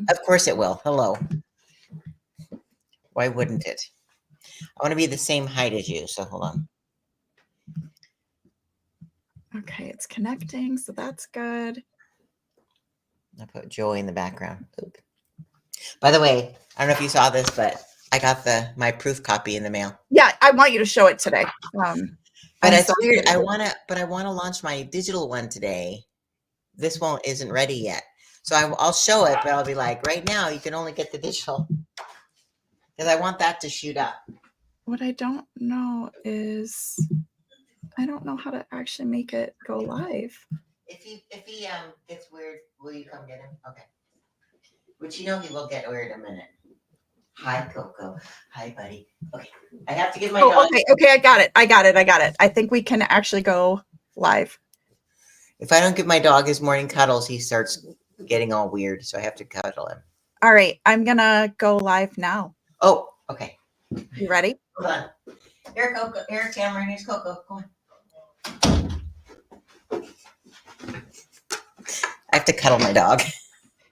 Of course it will. Hello. Why wouldn't it? I want to be the same height as you, so hold on. Okay, it's connecting, so that's good. I put Joy in the background. Oop. By the way, I don't know if you saw this, but I got my proof copy in the mail. Yeah, I want you to show it today. But it's weird. I want to launch my digital one today. This isn't ready yet. So I'll show it, but I'll be like, right now you can only get the digital because I want that to shoot up. What I don't know is I don't know how to actually make it go live. If he gets weird, will you come get him? Okay. Which he will get weird in a minute. Hi, Coco. Hi, buddy. Okay. I have to give my dog. Okay, I got it. I think we can actually go live. If I don't give my dog his morning cuddles, he starts getting all weird, so I have to cuddle him. All right, I'm gonna go live now. Oh, okay. You ready? Hold on. Here, Coco. Here, Cameron. Here's Coco. Come on. I have to cuddle my dog.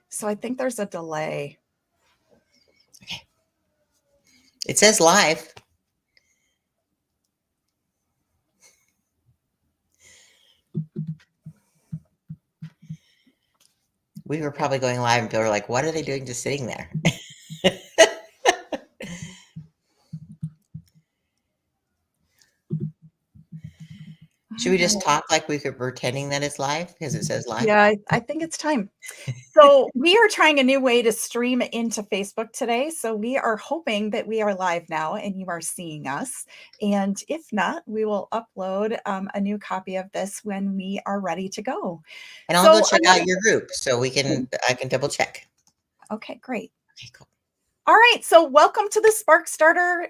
So I think there's a delay. Okay. It says live. We were probably going live and people were like, what are they doing just sitting there? Should we just talk like we could pretending that it's live because it says live? Yeah, I think it's time. So we are trying a new way to stream into Facebook today. So we are hoping that we are live now and you are seeing us. And if not, we will upload a new copy of this when we are ready to go. And I'll go check out your group so I can double check. Okay, great. Okay, cool. All right. So welcome to the StartHer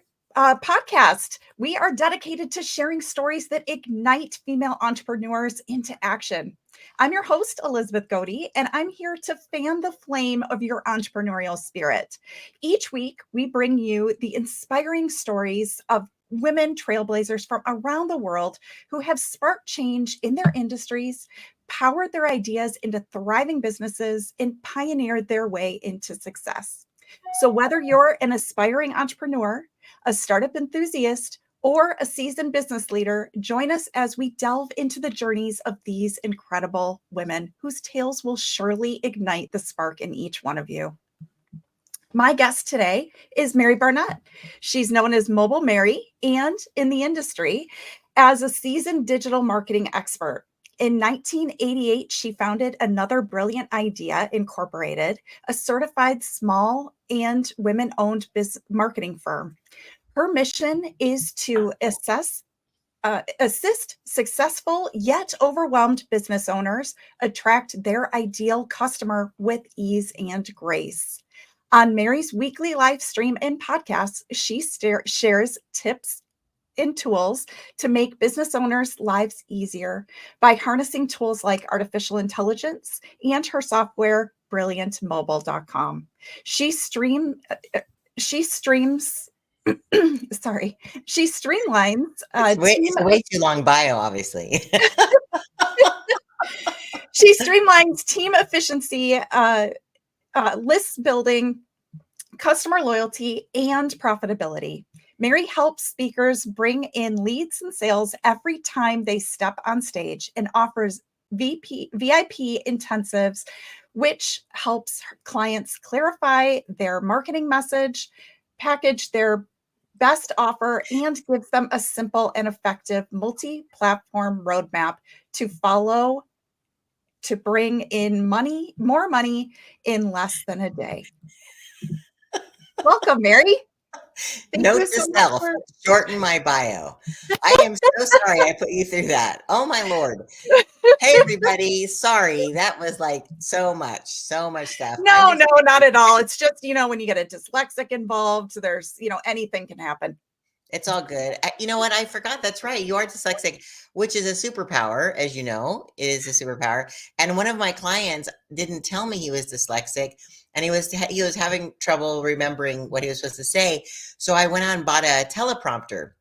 podcast. We are dedicated to sharing stories that ignite female entrepreneurs into action. I'm your host, Elizabeth Goede, and I'm here to fan the flame of your entrepreneurial spirit. Each week, we bring you the inspiring stories of women trailblazers from around the world who have sparked change in their industries, powered their ideas into thriving businesses, and pioneered their way into success. So whether you're an aspiring entrepreneur, a startup enthusiast, or a seasoned business leader, join us as we delve into the journeys of these incredible women whose tales will surely ignite the spark in each one of you. My guest today is Mary Barnett. She's known as Mobile Mary and in the industry as a seasoned digital marketing expert. In 1988, she founded Another Brilliant Idea Incorporated, a certified small and women-owned marketing firm. Her mission is to assist successful yet overwhelmed business owners attract their ideal customer with ease and grace. On Mary's weekly live stream and podcasts, she shares tips and tools to make business owners' lives easier by harnessing tools like artificial intelligence and her software, brilliantmobile.com. She streamlines it's a way too long bio, obviously. She streamlines team efficiency, list building, customer loyalty, and profitability. Mary helps speakers bring in leads and sales every time they step on stage and offers VIP intensives, which helps clients clarify their marketing message, package their best offer, and gives them a simple and effective multi-platform roadmap to follow to bring in more money in less than a day. Welcome, Mary. Note to self, shorten my bio. I am so sorry I put you through that. Oh my Lord. Hey everybody. Sorry. That was like so much stuff. No, not at all. It's just, when you get a dyslexic involved, there's, anything can happen. It's all good. You know what? I forgot. That's right. You are dyslexic, which is a superpower, as you know, it is a superpower. And one of my clients didn't tell me he was dyslexic, and he was having trouble remembering what he was supposed to say. So I went out and bought a teleprompter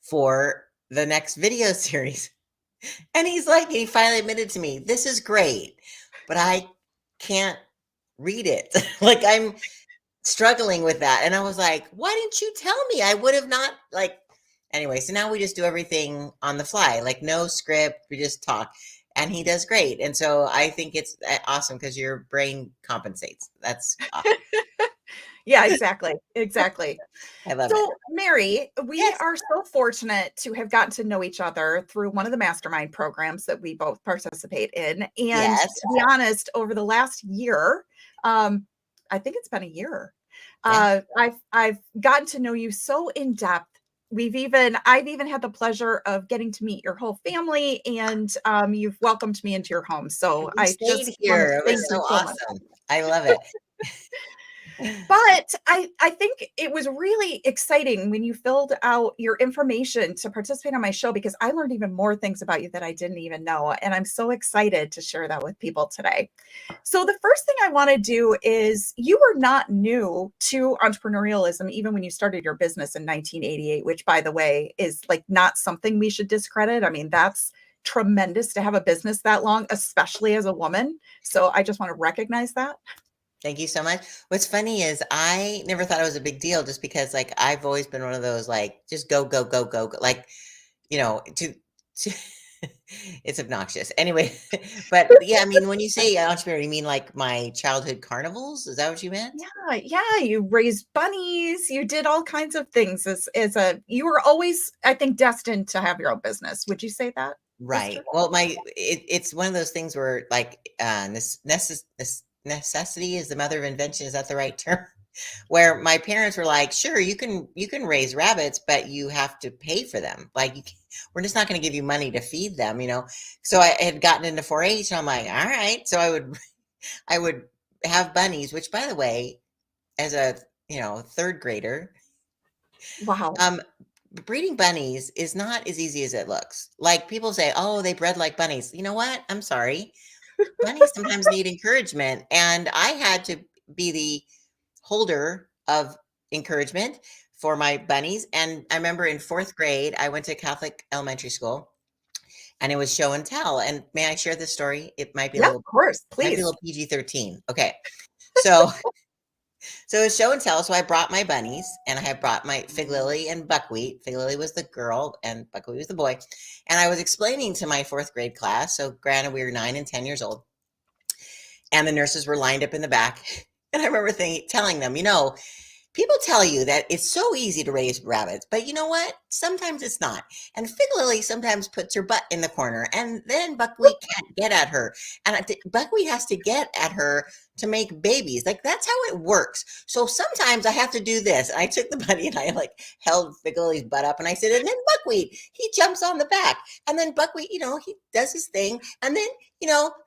for the next video series. And he finally admitted to me, this is great, but I can't read it. Like I'm struggling with that. And I was like, why didn't you tell me? I would have not like anyway, so now we just do everything on the fly, like no script, we just talk. And he does great. And so I think it's awesome because your brain compensates. That's awesome. Yeah, exactly. Exactly. I love it. So, Mary, we Yes. are so fortunate to have gotten to know each other through one of the mastermind programs that we both participate in. And Yes. to be honest, over the last year, I think it's been a year, Yeah. I've gotten to know you so in depth. I've even had the pleasure of getting to meet your whole family, and you've welcomed me into your home. So You I stayed just want to here. It thank was so you so much. awesome. I love it. But I think it was really exciting when you filled out your information to participate on my show because I learned even more things about you that I didn't even know. And I'm so excited to share that with people today. So, the first thing I want to do is you were not new to entrepreneurialism even when you started your business in 1988, which, by the way, is like not something we should discredit. I mean, that's tremendous to have a business that long, especially as a woman. So, I just want to recognize that. Thank you so much. What's funny is I never thought it was a big deal just because like I've always been one of those like just go go go go go like to it's obnoxious. Anyway, but yeah, I mean when you say entrepreneur, you mean like my childhood carnivals? Is that what you meant? Yeah, yeah, you raised bunnies, you did all kinds of things as a you were always, I think, destined to have your own business. Would you say that is Right. true? Well, it's one of those things where like necessity is the mother of invention. Is that the right term? Where my parents were like, "Sure, you can raise rabbits, but you have to pay for them. Like we're just not going to give you money to feed them, you know." So I had gotten into 4-H, and I'm like, "All right." So I would have bunnies, which by the way, as a third grader, Wow. um, breeding bunnies is not as easy as it looks. Like people say, "Oh, they bred like bunnies." You know what? I'm sorry. Bunnies sometimes need encouragement, and I had to be the holder of encouragement for my bunnies. And I remember in 4th grade, I went to Catholic elementary school, and it was show and tell. And may I share this story? It might be a Yeah, of little course, might be a please. little PG-13. Okay. So so it was show and tell. So I brought my bunnies and I had brought my Fig Lily and Buckwheat. Fig Lily was the girl and Buckwheat was the boy. And I was explaining to my 4th grade class. So granted, we were 9 and 10 years old. And the nurses were lined up in the back. And I remember telling them, people tell you that it's so easy to raise rabbits, but you know what? Sometimes it's not. And Fig Lily sometimes puts her butt in the corner, and then Buckwheat can't get at her. And Buckwheat has to get at her to make babies. Like that's how it works. So sometimes I have to do this. And I took the bunny and I like held Fig Lily's butt up, and I said, and then Buckwheat, he jumps on the back, and then Buckwheat, he does his thing, and then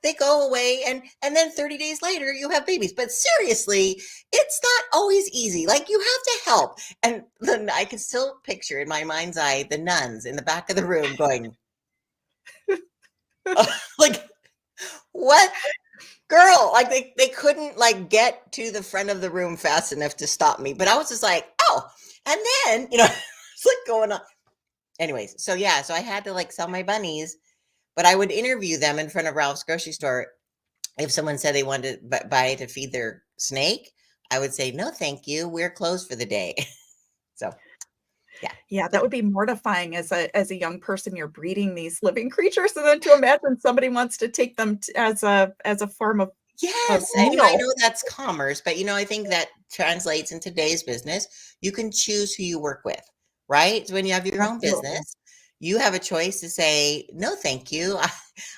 they go away, and then 30 days later you have babies. But seriously, it's not always easy. Like you have to help. And then I can still picture in my mind's eye the nuns in the back of the room going, like, what girl? Like they couldn't like get to the front of the room fast enough to stop me. But I was just like, oh, and then, it's like going on. Anyways, so yeah, so I had to like sell my bunnies, but I would interview them in front of Ralph's grocery store. If someone said they wanted to buy to feed their snake, I would say, no, thank you. We're closed for the day. So, yeah. Yeah, that would be mortifying as a young person. You're breeding these living creatures, and then to imagine somebody wants to take them as a form of Yes. And I meal. know that's commerce, but I think that translates in today's business. You can choose who you work with, right? So when you have your own Absolutely. business, you have a choice to say, no, thank you.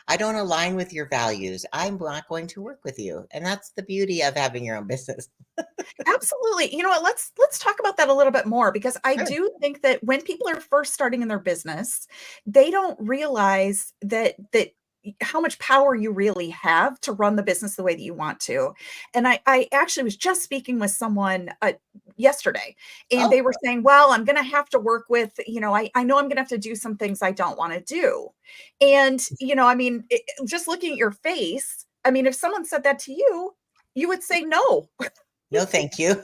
I don't align with your values. I'm not going to work with you. And that's the beauty of having your own business. Absolutely. You know what? Let's talk about that a little bit more because I Sure. do think that when people are first starting in their business, they don't realize that how much power you really have to run the business the way that you want to. And I actually was just speaking with someone yesterday, and Oh, they were saying, well, I'm going to have to work with, I know I'm going to have to do some things I don't want to do. And, I mean, just looking at your face, I mean, if someone said that to you, you would say no. no, thank you.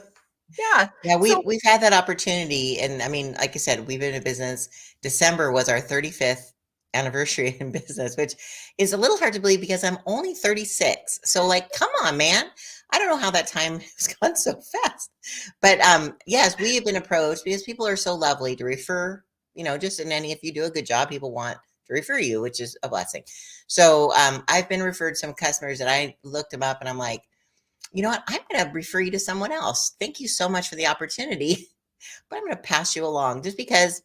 Yeah. Yeah, we've So we've had that opportunity, and I mean, like I said, we've been in business. December was our 35th anniversary in business, which is a little hard to believe because I'm only 36. So, like, come on, man. I don't know how that time has gone so fast. But yes, we have been approached because people are so lovely to refer, just in any, if you do a good job, people want to refer you, which is a blessing. So I've been referred some customers that I looked them up and I'm like, you know what? I'm going to refer you to someone else. Thank you so much for the opportunity, but I'm going to pass you along just because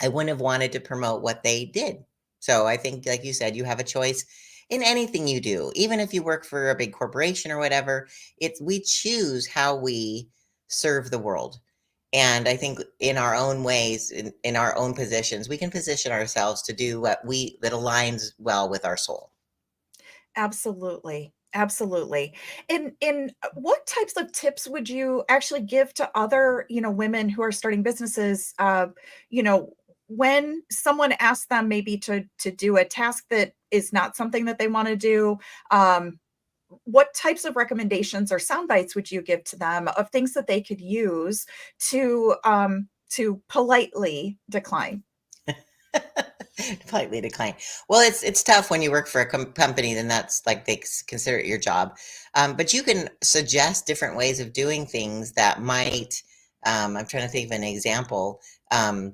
I wouldn't have wanted to promote what they did. So I think, like you said, you have a choice in anything you do, even if you work for a big corporation or whatever. We choose how we serve the world. And I think in our own ways, in our own positions, we can position ourselves to do that aligns well with our soul. Absolutely. Absolutely. And what types of tips would you actually give to other, women who are starting businesses, you know, when someone asks them maybe to do a task that is not something that they want to do, um, what types of recommendations or sound bites would you give to them of things that they could use to politely decline? Politely decline. Well, it's tough when you work for a company, then that's like they consider it your job. But you can suggest different ways of doing things that might. I'm trying to think of an example of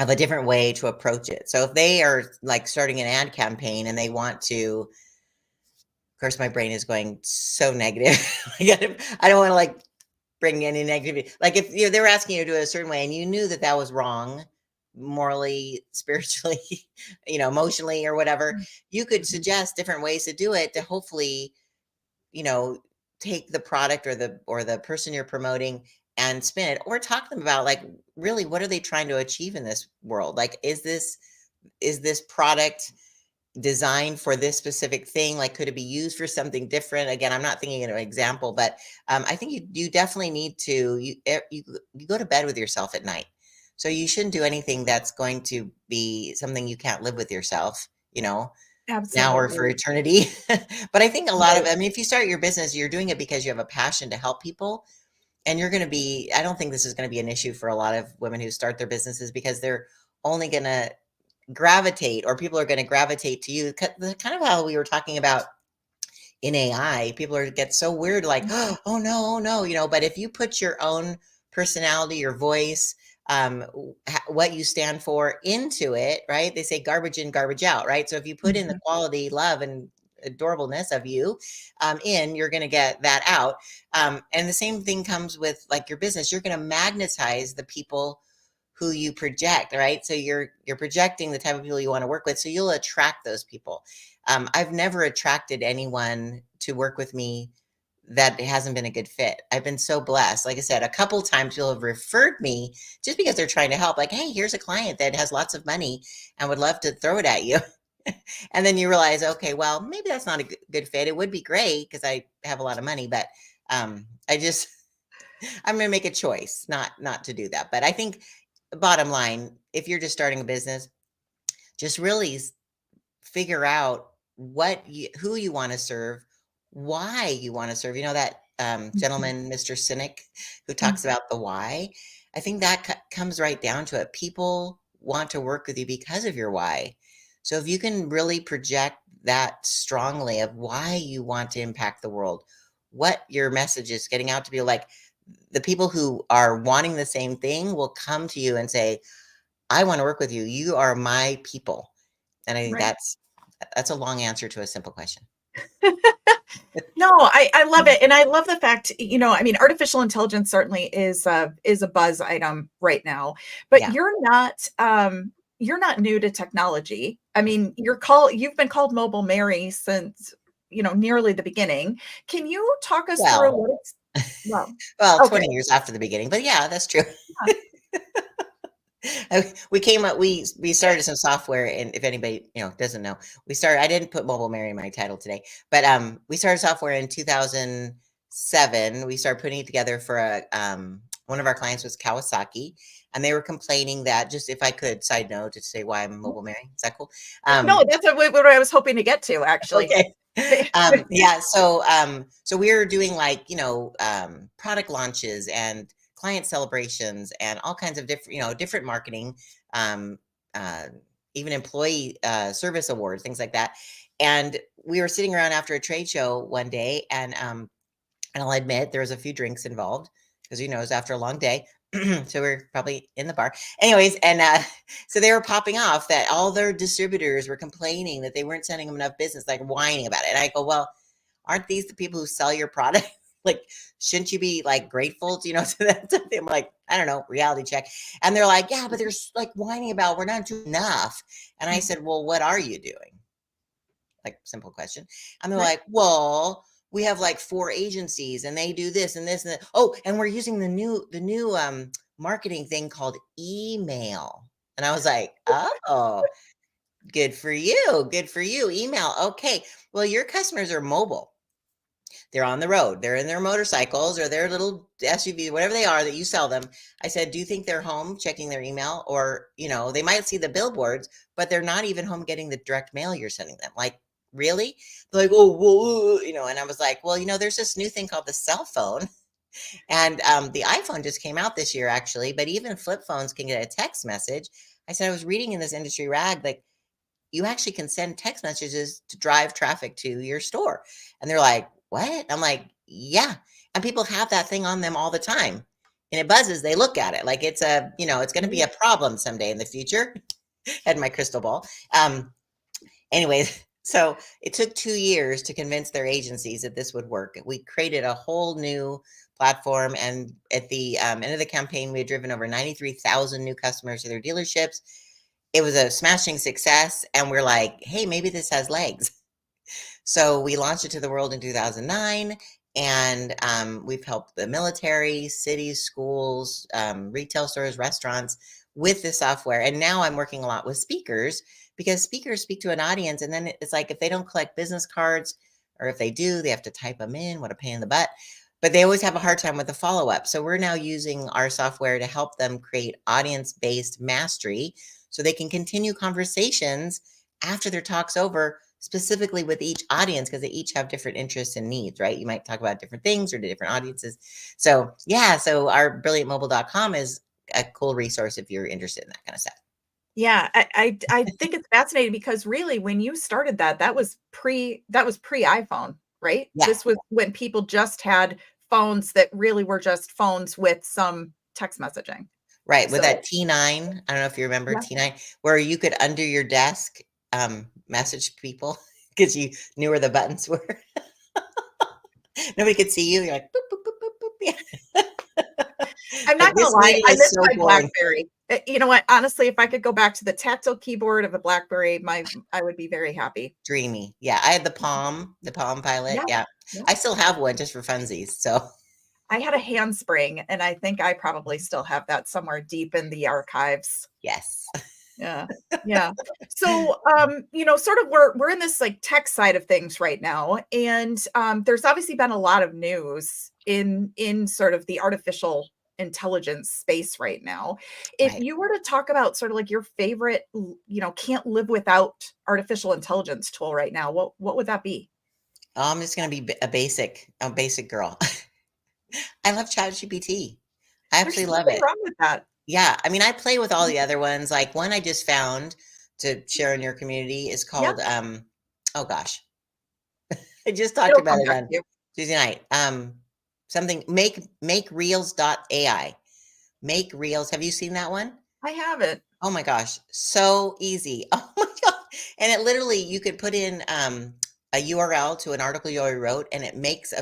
a different way to approach it. So if they are like starting an ad campaign and they want to, of course, my brain is going so negative. I don't want to like bring any negativity. Like if they were asking you to do it a certain way and you knew that that was wrong, morally, spiritually, emotionally or whatever, you could Mhm. suggest different ways to do it to hopefully, you know, take the product or the person you're promoting and spin it, or talk to them about like really what are they trying to achieve in this world? Like is this product designed for this specific thing? Like, could it be used for something different? Again, I'm not thinking of an example, but I think you definitely need to you go to bed with yourself at night, so you shouldn't do anything that's going to be something you can't live with yourself. Now or for Absolutely. eternity. But I think a lot of, Right. I mean, if you start your business, you're doing it because you have a passion to help people, and you're going to be. I don't think this is going to be an issue for a lot of women who start their businesses because they're only going to gravitate, or people are going to gravitate to you, kind of how we were talking about in AI. People get so weird, like, Mhm. oh no, oh no, but if you put your own personality, your voice, what you stand for into it, right? They say garbage in, garbage out, right? So if you put in the Mhm. quality, love, and adorableness of you you're going to get that out. And the same thing comes with like your business. You're going to magnetize the people who you project, right? So you're projecting the type of people you want to work with, so you'll attract those people. I've never attracted anyone to work with me that hasn't been a good fit. I've been so blessed. Like I said, a couple times people have referred me just because they're trying to help. Like, hey, here's a client that has lots of money and would love to throw it at you. And then you realize, okay, well, maybe that's not a good fit. It would be great because I have a lot of money, but I just I'm going to make a choice not to do that. But I think bottom line, if you're just starting a business, just really figure out who you want to serve, why you want to serve. You know that Mhm. gentleman, Mr. Cynic, who talks Mhm. about the why. I think that comes right down to it. People want to work with you because of your why. So if you can really project that strongly of why you want to impact the world, what your message is getting out to be, like the people who are wanting the same thing will come to you and say, I want to work with you. You are my people. And I think Right. that's a long answer to a simple question. No, I love it, and I love the fact, I mean, artificial intelligence certainly is a buzz item right now, but Yeah. you're not new to technology. I mean, you've been called Mobile Mary since, nearly the beginning. Can you talk us through Well, what it's well, well, okay. 20 years after the beginning, but yeah, that's true. Yeah. We came up, we started some software, and if anybody, doesn't know, I didn't put Mobile Mary in my title today, but we started software in 2007. We started putting it together for one of our clients was Kawasaki, and they were complaining that, just if I could side note to say why I'm Mobile Mary, is that cool? No, that's what I was hoping to get to, actually. Okay. Yeah, so we were doing like, product launches and client celebrations and all kinds of different, different marketing, um, uh, even employee service awards, things like that. And we were sitting around after a trade show one day, and And I'll admit there was a few drinks involved because it was after a long day. So we're probably in the bar. Anyways, and so they were popping off that all their distributors were complaining that they weren't sending them enough business, like whining about it. And I go, well, aren't these the people who sell your product? Like, shouldn't you be like grateful to, to that? I'm like, I don't know, reality check. And they're like, yeah, but they're like whining about we're not doing enough. And I said, well, what are you doing? Like, simple question. And they're Right. like, well, we have like 4 agencies and they do this and this and that. Oh, and we're using the new marketing thing called email. And I was like, oh, good for you. Good for you. Email. Okay. Well, your customers are mobile. They're on the road. They're in their motorcycles or their little SUV, whatever they are that you sell them. I said, do you think they're home checking their email? Or, they might see the billboards, but they're not even home getting the direct mail you're sending them. Like, really? They're like, oh, well, and I was like, well, there's this new thing called the cell phone. And the iPhone just came out this year, actually, but even flip phones can get a text message. I said, I was reading in this industry rag, like, you actually can send text messages to drive traffic to your store. And they're like, what? I'm like, yeah. And people have that thing on them all the time. And it buzzes, they look at it like it's it's going to be a problem someday in the future. Had my crystal ball. Anyways, so it took 2 years to convince their agencies that this would work. We created a whole new platform. And at the end of the campaign, we had driven over 93,000 new customers to their dealerships. It was a smashing success. And we're like, hey, maybe this has legs. So we launched it to the world in 2009. And we've helped the military, cities, schools, retail stores, restaurants with the software. And now I'm working a lot with speakers because speakers speak to an audience. And then it's like if they don't collect business cards, or if they do, they have to type them in. What a pain in the butt. But they always have a hard time with the follow-up. So we're now using our software to help them create audience-based mastery so they can continue conversations after their talk's over, specifically with each audience, because they each have different interests and needs, right? You might talk about different things or to different audiences. So yeah, so our brilliantmobile.com is a cool resource if you're interested in that kind of stuff. Yeah, I think it's fascinating because really when you started that was pre-iPhone, right? Yeah, This was when people just had phones that really were just phones with some text messaging. right. With So, that T9, I don't know if you remember yeah. T9, where you could under your desk message people because you knew where the buttons were. Nobody could see you. You're like, boop, boop, boop, boop, boop. Yeah. I'm Like, not gonna this lie, meeting I is miss so my boring. BlackBerry. You know what? Honestly, if I could go back to the tactile keyboard of a BlackBerry, I would be very happy. Dreamy. Yeah, I had the Palm Pilot. Yeah, Yeah. yeah. I still have one just for funsies. So, I had a handspring, and I think I probably still have that somewhere deep in the archives. yes. Yeah. Yeah. So, sort of we're in this like tech side of things right now, and there's obviously been a lot of news in sort of the artificial intelligence space right now. If Right. you were to talk about sort of like your favorite, can't live without artificial intelligence tool right now, what would that be? I'm just gonna be a basic girl. I love ChatGPT. I There's absolutely love nothing it. wrong with that. Yeah, I mean, I play with all the other ones. Like one I just found to share in your community is Yeah, called oh gosh, I just talked it'll about come it back to on you. Tuesday night. Something make reels.ai. Make reels. Have you seen that one? I have it. Oh my gosh, so easy. Oh my god. And it literally you could put in a URL to an article you already wrote and it makes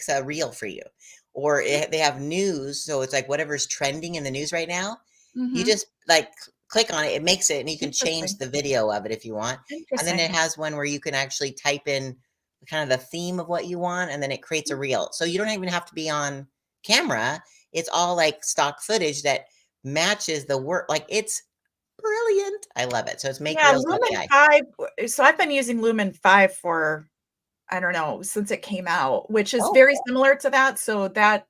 a reel for you. Or they have news, so it's like whatever's trending in the news right now. You Mhm. just like click on it, it makes it and you can change Interesting. the video of it if you want. And then Interesting. it has one where you can actually type in kind of the theme of what you want and then it creates a reel. So you don't even have to be on camera. It's all like stock footage that matches the work. Like it's brilliant. I love it. So it's Yeah, Lumen makereels.ai. 5 so I've been using Lumen 5 for, I don't know, since it came out, which is Oh, very similar to that, so that,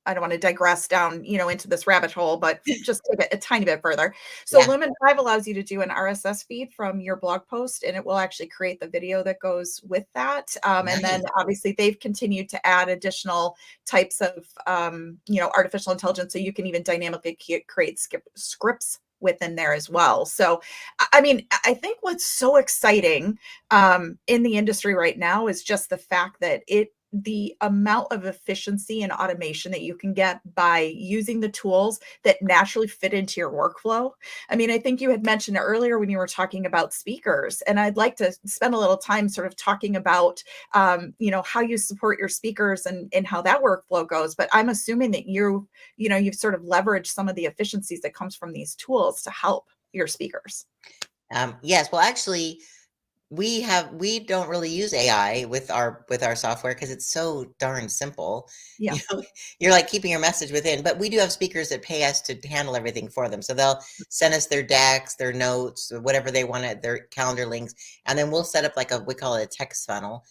I don't wanna digress down, into this rabbit hole, but just take it a tiny bit further. So yeah. Lumen 5 allows you to do an RSS feed from your blog post, and it will actually create the video that goes with that, and then Nice. obviously they've continued to add additional types of, artificial intelligence, so you can even dynamically create scripts within there as well. So, I mean, I think what's so exciting in the industry right now is just the fact that the amount of efficiency and automation that you can get by using the tools that naturally fit into your workflow. I mean, I think you had mentioned earlier when you were talking about speakers, and I'd like to spend a little time sort of talking about, how you support your speakers and how that workflow goes. But I'm assuming that you've sort of leveraged some of the efficiencies that comes from these tools to help your speakers. Yes, well, actually, we don't really use AI with our software because it's so darn simple. Yeah, You know, you're like keeping your message within, but we do have speakers that pay us to handle everything for them. So they'll send us their decks, their notes, or whatever they want, their calendar links, and then we'll set up like we call it a text funnel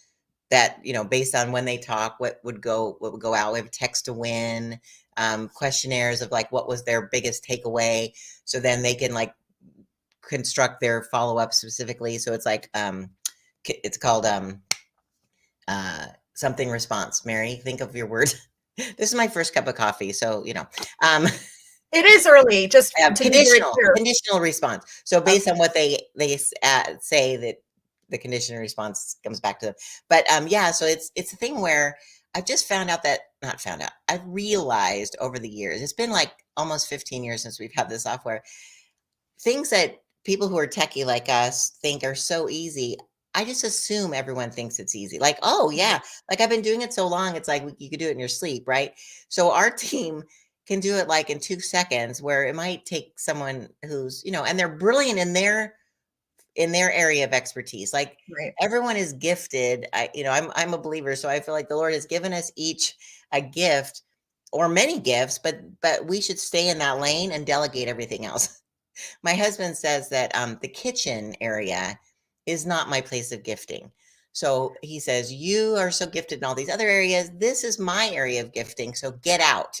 that, based on when they talk, what would go out. We have text to win, questionnaires of like what was their biggest takeaway. So then they can like construct their follow-up specifically. So it's like it's called something response. Mary, think of your word. This is my first cup of coffee, so um it is early, just to be very clear. conditional response. So based Okay. on what they say, that the conditional response comes back to them. But yeah, so it's a thing where I've just found out that not found out. I've realized over the years, it's been like almost 15 years since we've had this software. Things that people who are techie like us think are so easy, I just assume everyone thinks it's easy. Like, oh yeah, Right. like I've been doing it so long, it's like you could do it in your sleep, right? So our team can do it like in 2 seconds, where it might take someone who's, and they're brilliant in their area of expertise. Like Right. everyone is gifted. I'm a believer, so I feel like the Lord has given us each a gift or many gifts, but we should stay in that lane and delegate everything else. My husband says that the kitchen area is not my place of gifting. So he says, you are so gifted in all these other areas. This is my area of gifting. So get out.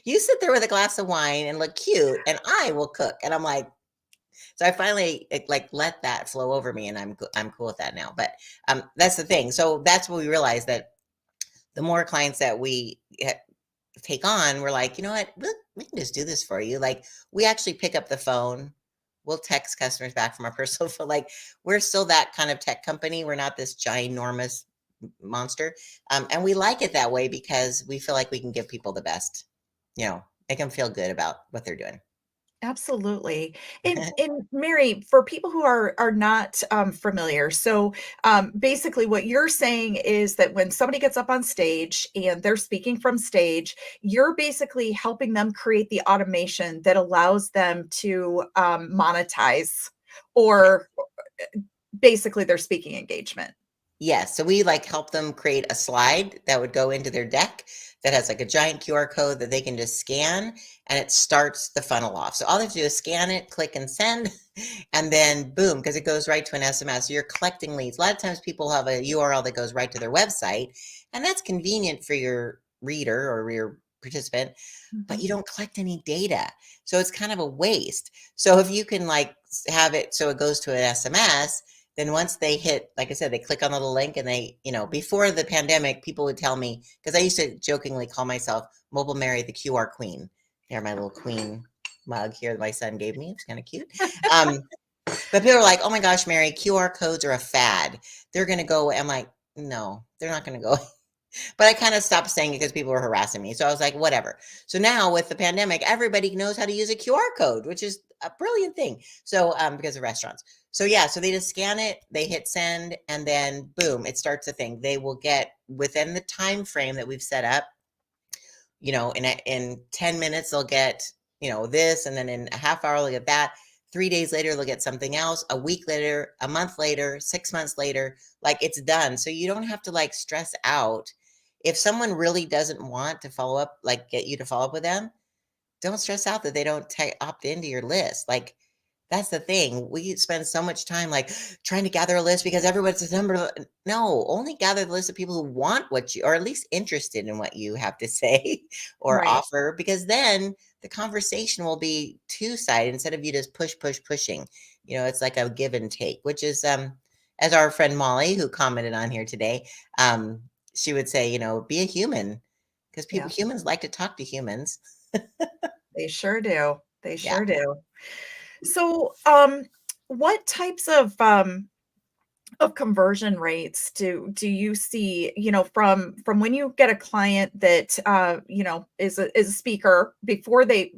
You sit there with a glass of wine and look cute, and I will cook. And I'm like, so I finally like let that flow over me, and I'm cool with that now. But that's the thing. So that's what we realized, that the more clients that we take on, we're like, you know what, we can just do this for you. Like we actually pick up the phone. We'll text customers back from our personal phone. Like we're still that kind of tech company. We're not this ginormous monster. And we like it that way because we feel like we can give people the best, make them feel good about what they're doing. Absolutely. And Mary, for people who are not familiar, so basically what you're saying is that when somebody gets up on stage and they're speaking from stage, you're basically helping them create the automation that allows them to monetize, or basically their speaking engagement. Yes, so we like help them create a slide that would go into their deck that has like a giant QR code that they can just scan, and it starts the funnel off. So all they have to do is scan it, click and send, and then boom, because it goes right to an SMS. So you're collecting leads. A lot of times people have a URL that goes right to their website, and that's convenient for your reader or your participant, but Mhm. you don't collect any data. So it's kind of a waste. So if you can like have it so it goes to an SMS, then once they hit, like I said, they click on the little link, and they, before the pandemic, people would tell me, because I used to jokingly call myself Mobile Mary, the QR Queen. Here, my little queen mug here that my son gave me. It's kind of cute. Um, but people are like, oh my gosh, Mary, QR codes are a fad. They're going to go. I'm like, no, they're not going to go. But I kind of stopped saying it because people were harassing me. So I was like, whatever. So now with the pandemic, everybody knows how to use a QR code, which is a brilliant thing. So because of restaurants. So yeah, so they just scan it, they hit send, and then boom, it starts a thing. They will get within the time frame that we've set up, in 10 minutes, they'll get, this, and then in a half hour, they'll get that. 3 days later, they'll get something else. A week later, a month later, 6 months later, like it's done. So you don't have to like stress out. If someone really doesn't want to follow up, like get you to follow up with them, don't stress out that they don't opt into your list. Like that's the thing. We spend so much time like trying to gather a list because everyone's a number. No, only gather the list of people who want what you, or at least interested in what you have to say or Right. offer, because then the conversation will be two-sided instead of you just pushing. It's like a give and take, which is as our friend Molly, who commented on here today, she would say, be a human, because Yeah, humans like to talk to humans. they sure do. They Yeah. sure do. So, what types of conversion rates do you see, from when you get a client that is a speaker before they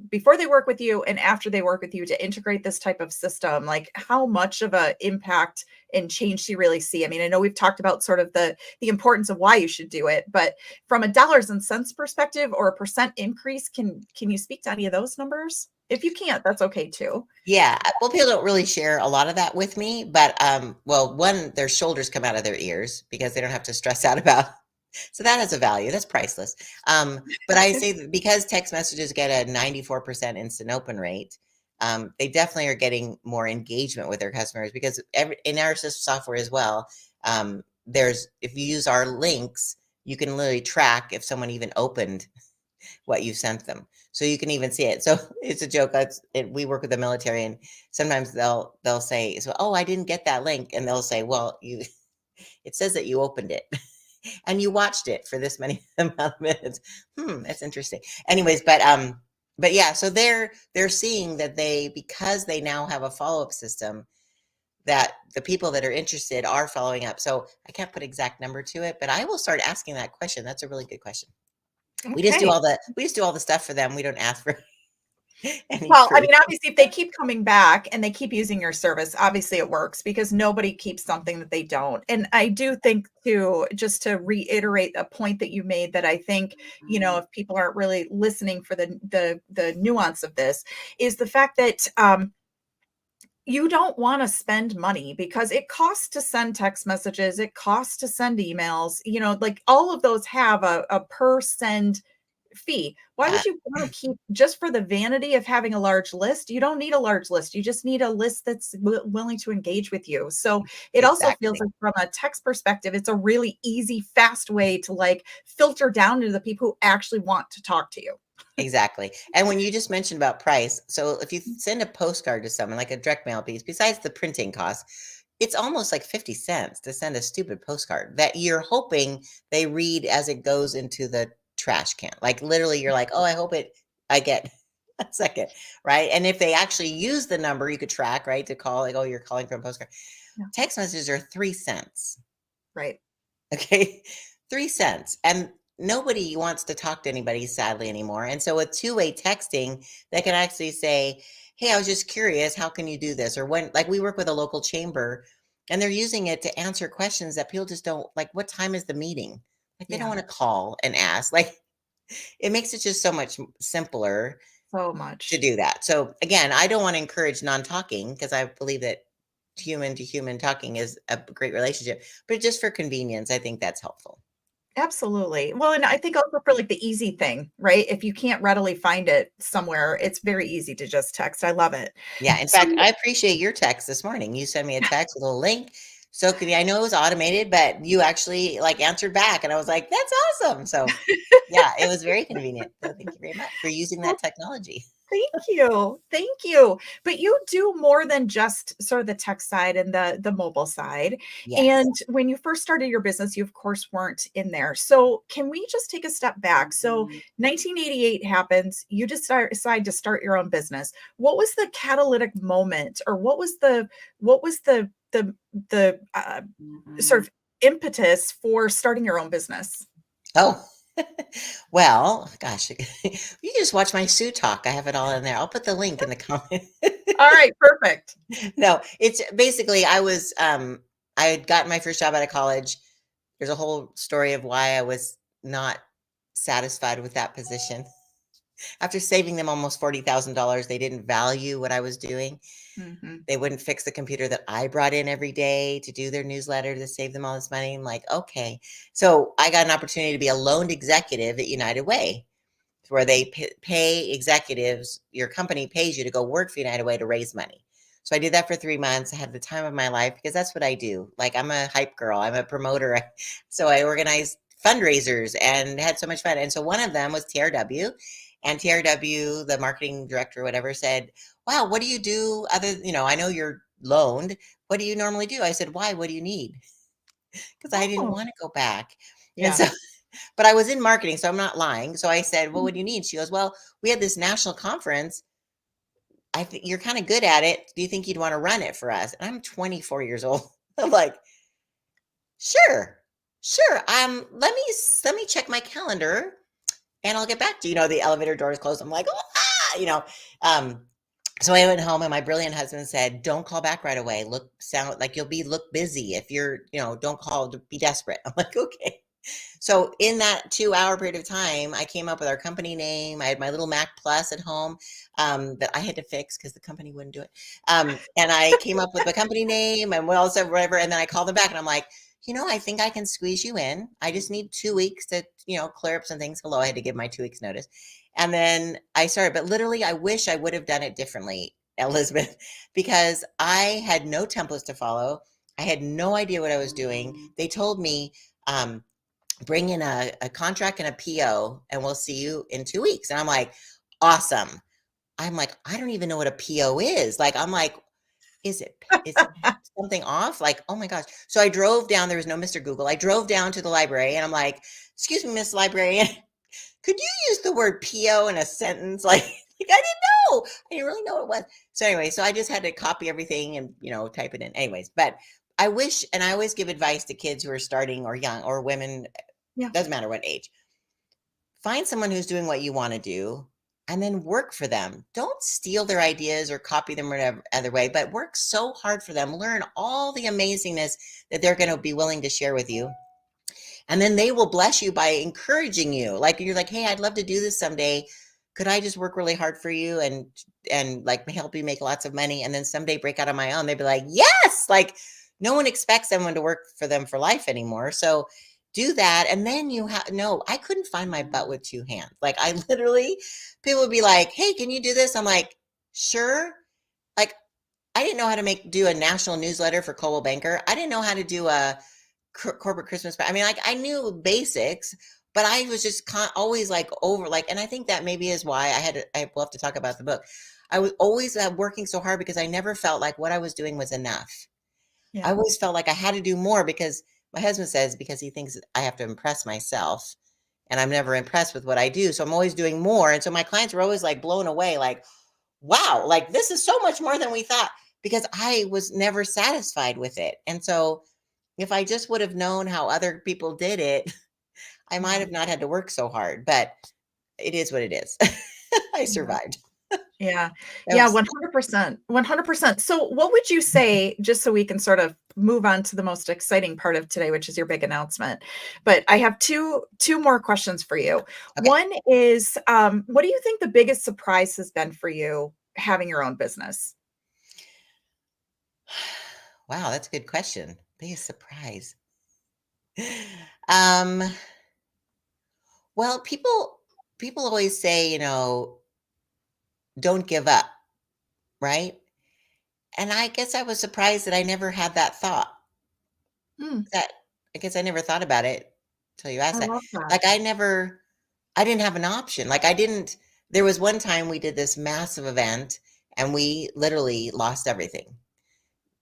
work with you and after they work with you to integrate this type of system, like how much of a impact and change do you really see? I mean, I know we've talked about sort of the importance of why you should do it, but from a dollars and cents perspective or a percent increase, can you speak to any of those numbers? If you can't, that's okay too. Yeah, well, people don't really share a lot of that with me, but well, one, their shoulders come out of their ears because they don't have to stress out about. So that has a value. That's priceless. But I say that because text messages get a 94% instant open rate, they definitely are getting more engagement with their customers because in our software as well, there's if you use our links, you can literally track if someone even opened what you sent them. So you can even see it. So it's a joke. We work with the military, and sometimes they'll say, "So, oh, I didn't get that link," and they'll say, "Well, you it says that you opened it and you watched it for this many amount of minutes." That's interesting. Anyways, but yeah, so they're seeing that because they now have a follow up system that the people that are interested are following up. So I can't put exact number to it, but I will start asking that question. That's a really good question. Okay. We just do all the stuff for them. We don't ask for any Well, I proof. mean, obviously, if they keep coming back and they keep using your service, obviously it works because nobody keeps something that they don't. And I do think too, just to reiterate a point that you made that I think, if people aren't really listening for the nuance of this, is the fact that you don't want to spend money because it costs to send text messages, it costs to send emails, like all of those have a per send fee. Why Uh, would you want to keep just for the vanity of having a large list? You don't need a large list. You just need a list that's willing to engage with you. So it also feels exactly. like from a text perspective, it's a really easy, fast way to like filter down to the people who actually want to talk to you. Exactly. And when you just mentioned about price, so if you send a postcard to someone like a direct mail piece, besides the printing cost, it's almost like 50 cents to send a stupid postcard that you're hoping they read as it goes into the trash can. Like literally you're like, "Oh, I get a second," right? And if they actually use the number you could track, right, to call like, "Oh, you're calling from a postcard." Yeah. Text messages are 3 cents. Right. Okay. 3 cents. And nobody wants to talk to anybody sadly anymore. And so with two-way texting, they can actually say, "Hey, I was just curious, how can you do this?" Or when like we work with a local chamber and they're using it to answer questions that people just don't like, what time is the meeting? Like they don't Yeah. want to call and ask. Like it makes it just so much simpler So to much. do that. So again, I don't want to encourage non-talking because I believe that human to human talking is a great relationship, but just for convenience, I think that's helpful. Absolutely. Well, and I think also for like the easy thing, right? If you can't readily find it somewhere, it's very easy to just text. I love it. Yeah, in fact, So I appreciate your text this morning. You sent me a text with a little link. So could I know it was automated, but you actually like answered back and I was like, "That's awesome." So yeah, it was very convenient. So thank you very much for using well, that technology. thank you. Thank you. But you do more than just sort of the tech side and the mobile side. Yes. And when you first started your business, you of course weren't in there. So can we just take a step back? So 1988 happens, you just decide to start your own business. What was the catalytic moment or what was the sort of impetus for starting your own business? Oh. Well, gosh, you just watch my Sue talk. I have it all in there. I'll put the link in the comment. All right, perfect. No, it's basically I had gotten my first job out of college. There's a whole story of why I was not satisfied with that position. After saving them almost $40,000, they didn't value what I was doing. Mhm. They wouldn't fix the computer that I brought in every day to do their newsletter to save them all this money. I'm like, okay. So I got an opportunity to be a loaned executive at United Way, where they pay executives, your company pays you to go work for United Way to raise money. So I did that for 3 months. I had the time of my life because that's what I do. Like I'm a hype girl, I'm a promoter. So I organized fundraisers and had so much fun. And so one of them was TRW. And TRW, the marketing director, or whatever, said, "Wow, what do you do other, I know you're loaned. What do you normally do?" I said, "Why? What do you need?" Because I didn't Oh, want to go back. And yeah. so but I was in marketing, so I'm not lying. So I said, "Well, what do you need?" She goes, "Well, we had this national conference. I think you're kind of good at it. Do you think you'd want to run it for us?" And I'm 24 years old. I'm like, Sure. Sure. Let me check my calendar and I'll get back to you. You know, the elevator door is closed. I'm like, oh, um, so I went home and my brilliant husband said, don't call back right away. Sound like look busy. If you're, don't call to be desperate. I'm like, okay. So in that 2 hour period of time, I came up with our company name. I had my little Mac Plus at home that I had to fix because the company wouldn't do it. And I came up with the company name and what else, whatever. And then I called them back and I'm like, I think I can squeeze you in. I just need 2 weeks to, clear up some things. Hello, I had to give my 2 weeks notice. And then I started, but literally, I wish I would have done it differently, Elizabeth, because I had no templates to follow. I had no idea what I was doing. They told me, bring in a contract and a PO and we'll see you in 2 weeks. And I'm like, awesome. I'm like, I don't even know what a PO is. Like, I'm like, is it something off? Like, oh my gosh. So I drove down, there was no Mr. Google. I drove down to the library and I'm like, excuse me, Miss Librarian, could you use the word PO in a sentence? Like I didn't know. I didn't really know what it was. So anyway, so I just had to copy everything and, type it in. Anyways, but I wish, and I always give advice to kids who are starting or young or women, Yeah. doesn't matter what age. Find someone who's doing what you want to do and then work for them. Don't steal their ideas or copy them whatever other way, but work so hard for them. Learn all the amazingness that they're going to be willing to share with you. And then they will bless you by encouraging you. Like you're like, hey, I'd love to do this someday. Could I just work really hard for you and like help you make lots of money and then someday break out on my own? They'd be like, yes, like no one expects someone to work for them for life anymore. So do that. And then I couldn't find my butt with two hands. Like I literally, people would be like, hey, can you do this? I'm like, sure. Like I didn't know how to do a national newsletter for Coldwell Banker. I didn't know how to do a corporate Christmas. I mean, like I knew basics, but I was just always like over like, and I think that maybe is why I will have to talk about the book. I was always working so hard because I never felt like what I was doing was enough. I Yeah. always felt like I had to do more because my husband says, because he thinks I have to impress myself and I'm never impressed with what I do. So I'm always doing more. And so my clients were always like blown away, like, wow, like this is so much more than we thought because I was never satisfied with it. And so if I just would have known how other people did it, I might Yeah. have not had to work so hard, but it is what it is. I survived. Yeah. That Yeah, was 100%. 100%. So what would you say, just so we can sort of move on to the most exciting part of today, which is your big announcement. But I have two more questions for you. okay. One is, what do you think the biggest surprise has been for you having your own business? Wow, that's a good question. Biggest surprise. Um, well, people always say, don't give up, right? And I guess I was surprised that I never had that thought. Mm, That I guess I never thought about it till you I asked that. love that. Like I didn't have an option. Like there was one time we did this massive event and we literally lost everything.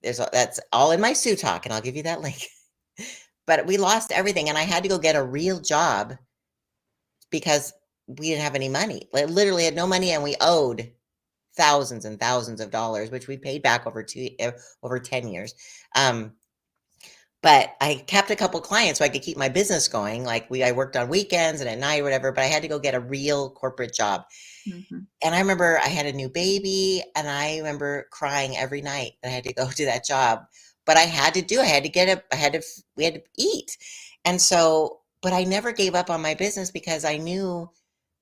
That's all in my Sue Talk, and I'll give you that link. But we lost everything and I had to go get a real job because we didn't have any money. Like literally had no money and we owed thousands and thousands of dollars, which we paid back over 10 years. But I kept a couple clients so I could keep my business going. Like I worked on weekends and at night or whatever, but I had to go get a real corporate job. Mhm. And I remember I had a new baby and I remember crying every night that I had to go to that job. But I had to we had to eat. And so, but I never gave up on my business because I knew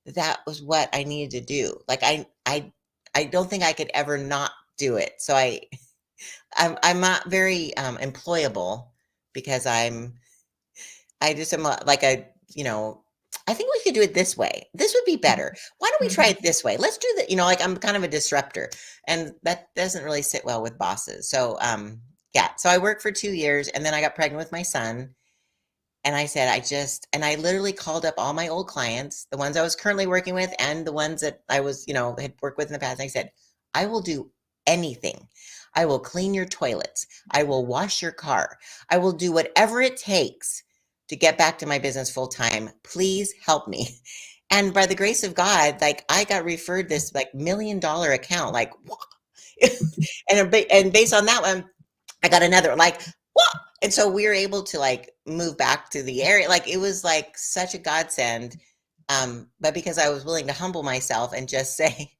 that was what I needed to do. Like I don't think I could ever not do it. So I'm not very employable because I just am like I think we could do it this way. This would be better. Why don't we try Mhm. it this way? Let's do that. Like I'm kind of a disruptor and that doesn't really sit well with bosses. So, yeah, so I worked for 2 years and then I got pregnant with my son and I said, and I literally called up all my old clients, the ones I was currently working with and the ones that I was, had worked with in the past. And I said, I will do anything. I will clean your toilets. I will wash your car. I will do whatever it takes to get back to my business full time. Please help me. And by the grace of God, like I got referred this like $1 million account, like, and based on that one, I got another like, what? and so we were able to like move back to the area. Like it was like such a godsend. But because I was willing to humble myself and just say,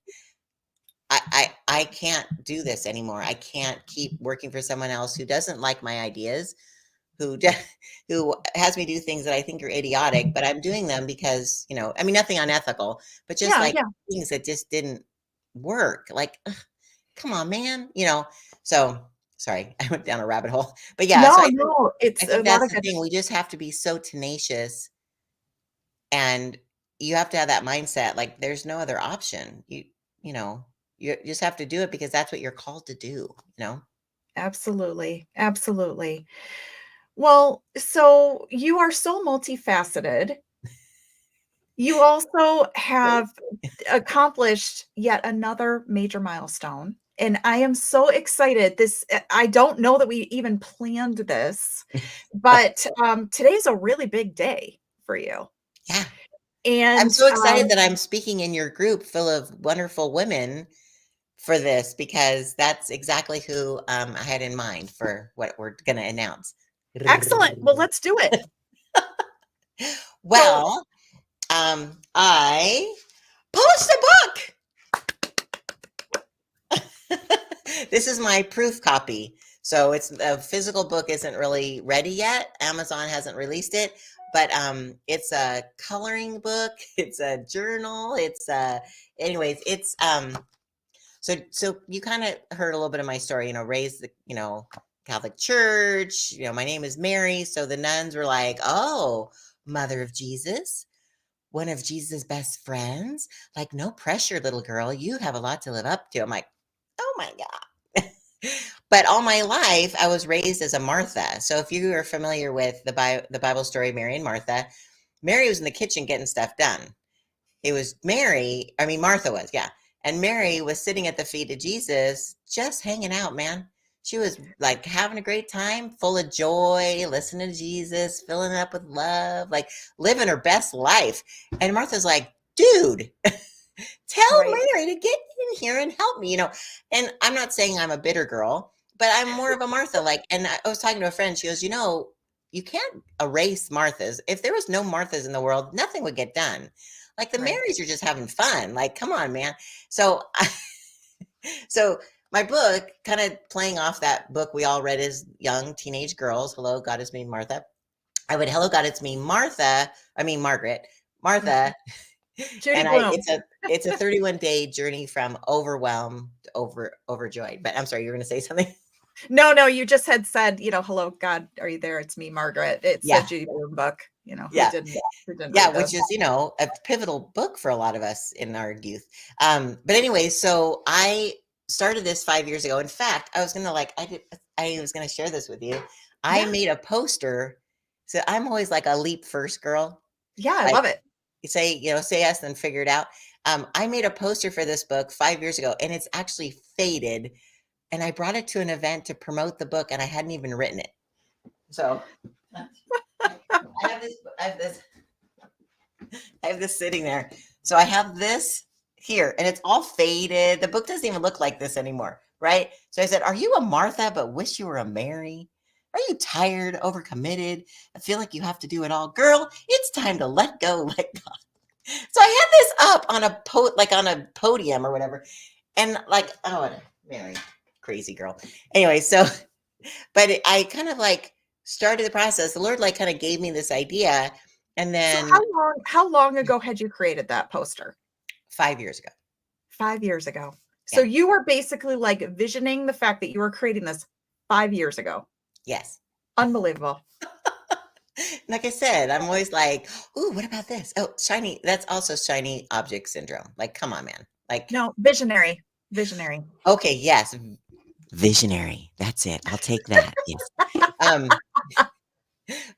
I can't do this anymore. I can't keep working for someone else who doesn't like my ideas, who who has me do things that I think are idiotic, but I'm doing them because, I mean, nothing unethical, but just Yeah, like yeah. things that just didn't work. Like, ugh, come on, man. So sorry, I went down a rabbit hole. But yeah, so No, I think no, I it's a think lot that's of the good. thing. We just have to be so tenacious, and you have to have that mindset. Like there's no other option. You know, you just have to do it because that's what you're called to do. Absolutely, absolutely. Well, so you are so multifaceted. You also have accomplished yet another major milestone, and I am so excited. I don't know that we even planned this, but, today's a really big day for you, Yeah. I'm and, so excited that I'm speaking in your group full of wonderful women for this because that's exactly who I had in mind for what we're going to announce. excellent. Well, let's do it. So Well, I published a book. This is my proof copy. So it's the physical book isn't really ready yet. Amazon hasn't released it, but it's a coloring book. It's a journal. Anyways, it's so you kind of heard a little bit of my story. Raised the Catholic Church. My name is Mary, so the nuns were like, "Oh, Mother of Jesus." One of Jesus' best friends, like, no pressure, little girl. You have a lot to live up to. I'm like, oh my God. But all my life, I was raised as a Martha. So if you are familiar with the Bible story, Mary and Martha, Mary was in the kitchen getting stuff done. It was Martha was, yeah. And Mary was sitting at the feet of Jesus, just hanging out, man. She was like having a great time, full of joy, listening to Jesus, filling it up with love, like living her best life. And Martha's like, dude, tell right, Mary to get in here and help me. And I'm not saying I'm a bitter girl, but I'm more of a Martha. Like, and I was talking to a friend. She goes, you can't erase Marthas. If there was no Marthas in the world, nothing would get done. Like the right. Marys are just having fun. Like, come on, man. So, so my book, kind of playing off that book we all read as young teenage girls. Hello, God, it's me, Martha. Hello, God, it's me, Martha. I mean, Margaret, Mhm. Martha. Judy And Bloom. it's a 31-day journey from overwhelmed to overjoyed. But I'm sorry, you're going to say something. No, no, you just had said, "Hello, God, are you there? It's me, Margaret." It's a Yeah, Judy Bloom book, who yeah, didn't yeah. read Which this? is a pivotal book for a lot of us in our youth. But anyway, so I started this 5 years ago. In fact, I was gonna I was gonna share this with you. I Yeah, made a poster. So I'm always like a leap first girl. yeah, I Like love it. you say yes, then figure it out. I made a poster for this book 5 years ago, and it's actually faded. And I brought it to an event to promote the book, and I hadn't even written it. So I have this. I have this sitting there. So I have this here, and it's all faded. The book doesn't even look like this anymore, right? So I said, "Are you a Martha, but wish you were a Mary? Are you tired, overcommitted? I feel like you have to do it all, girl. It's time to let go, let go." So I had this up on on a podium or whatever, and like, oh, Mary, crazy girl. Anyway, so I kind of like started the process. The Lord like kind of gave me this idea, and So then how long ago had you created that poster? 5 years ago, 5 years ago. So yeah, you were basically, like, visioning the fact that you were creating this 5 years ago. yes. Unbelievable. Like I said, I'm always like, "Ooh, what about this? Oh, shiny." That's also shiny object syndrome. Like, come on, man. Like, No, visionary, visionary. okay, yes, visionary. That's it. I'll take that. Yes. Um,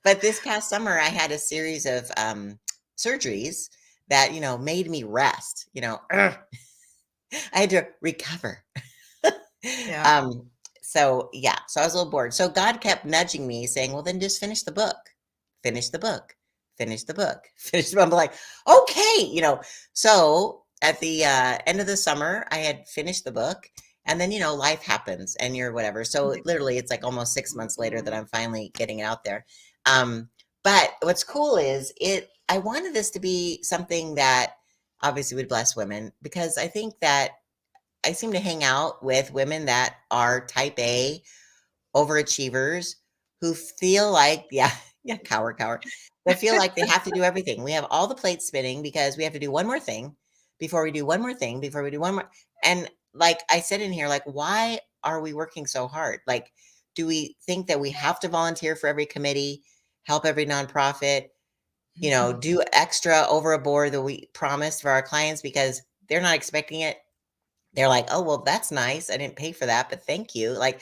but this past summer, I had a series of surgeries that made me rest. I had to recover. Yeah. um, so yeah, so I was a little bored. So God kept nudging me, saying, "Well, then just finish the book, finish the book, finish the book, finish the book." I'm like, okay. So at the end of the summer, I had finished the book, And then, life happens and you're whatever. So literally it's like almost 6 months later that I'm finally getting it out there. But what's cool is I wanted this to be something that obviously would bless women, because I think that I seem to hang out with women that are type A overachievers who feel like, yeah, yeah, cower, that feel like they have to do everything. We have all the plates spinning because we have to do one more thing before we do one more thing before we do one more. And like I said in here, like, why are we working so hard? Like, do we think that we have to volunteer for every committee, help every nonprofit, do extra over a board that we promised for our clients because they're not expecting it? They're like, oh, well, that's nice. I didn't pay for that, but thank you. Like,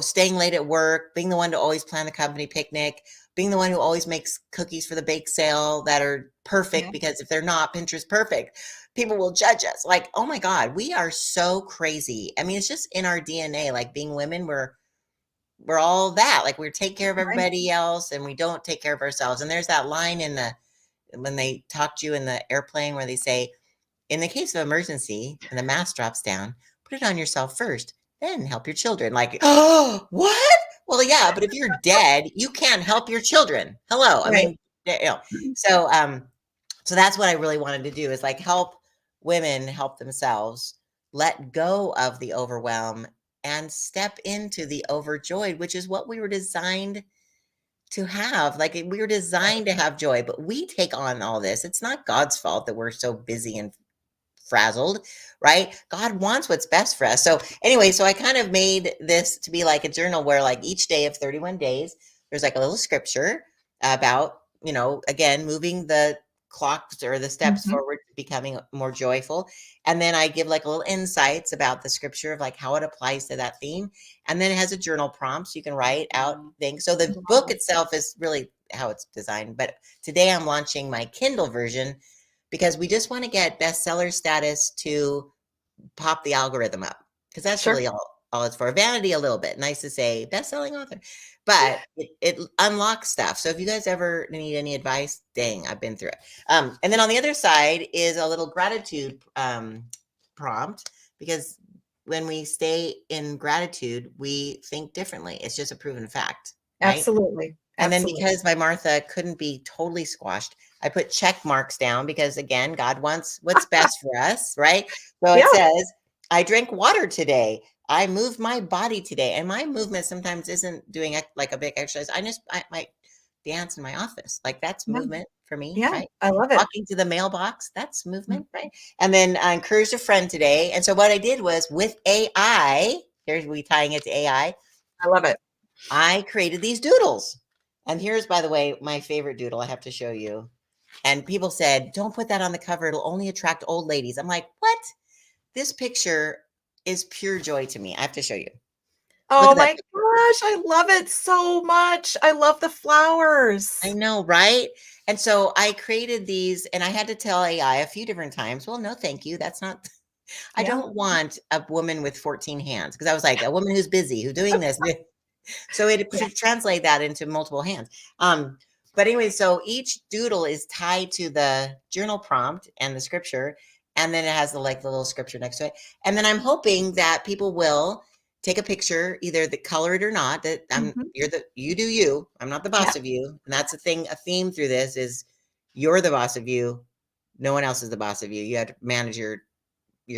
staying late at work, being the one to always plan the company picnic, being the one who always makes cookies for the bake sale that are perfect, because if they're not Pinterest perfect, people will judge us. Like, oh my God, we are so crazy. I mean, it's just in our DNA. Like, being women, we're all that. Like, we take care of everybody else and we don't take care of ourselves. And there's that line when they talk to you in the airplane where they say, in the case of emergency and the mask drops down, put it on yourself first, then help your children. Like, oh, what? Well, yeah, but if you're dead, you can't help your children. Hello. I mean, so so that's what I really wanted to do, is like help women help themselves, let go of the overwhelm and step into the overjoyed, which is what we were designed to have. Like, we were designed to have joy, but we take on all this. It's not God's fault that we're so busy and frazzled, right? God wants what's best for us. So anyway, so I kind of made this to be like a journal where, like, each day of 31 days, there's like a little scripture about, again, moving the clocks or the steps forward to becoming more joyful. And then I give like little insights about the scripture of like how it applies to that theme. And then it has a journal prompt, so you can write out things. So the book itself is really how it's designed. But today I'm launching my Kindle version, because we just want to get bestseller status to pop the algorithm up, because that's really all it's for. Vanity a little bit. Nice to say best-selling author, but it unlocks stuff. So if you guys ever need any advice, dang, I've been through it. And then on the other side is a little gratitude prompt, because when we stay in gratitude, we think differently. It's just a proven fact, right? Absolutely. And then because my Martha couldn't be totally squashed, I put check marks down, because again, God wants what's best for us, right? So it says, I drank water today. I moved my body today. And my movement sometimes isn't doing like a big exercise. I might dance in my office. Like, that's movement for me, right? I love it. Walking to the mailbox, that's movement, right? And then I encouraged a friend today. And so what I did was, with AI, here's we tying it to AI. I love it. I created these doodles. And here's, by the way, my favorite doodle I have to show you. And people said, don't put that on the cover. It'll only attract old ladies. I'm like, what? This picture is pure joy to me. I have to show you. Oh my gosh, I love it so much. I love the flowers. I know, right? And so I created these, and I had to tell AI a few different times, well, no, thank you. That's not, I don't want a woman with 14 hands. Because I was like, a woman who's busy, who's doing this. So it should translate that into multiple hands. But anyway, so each doodle is tied to the journal prompt and the scripture, and then it has the little scripture next to it. And then I'm hoping that people will take a picture, either the color it or not. That you do you. I'm not the boss of you, and that's a theme through this is you're the boss of you. No one else is the boss of you. You have to manage your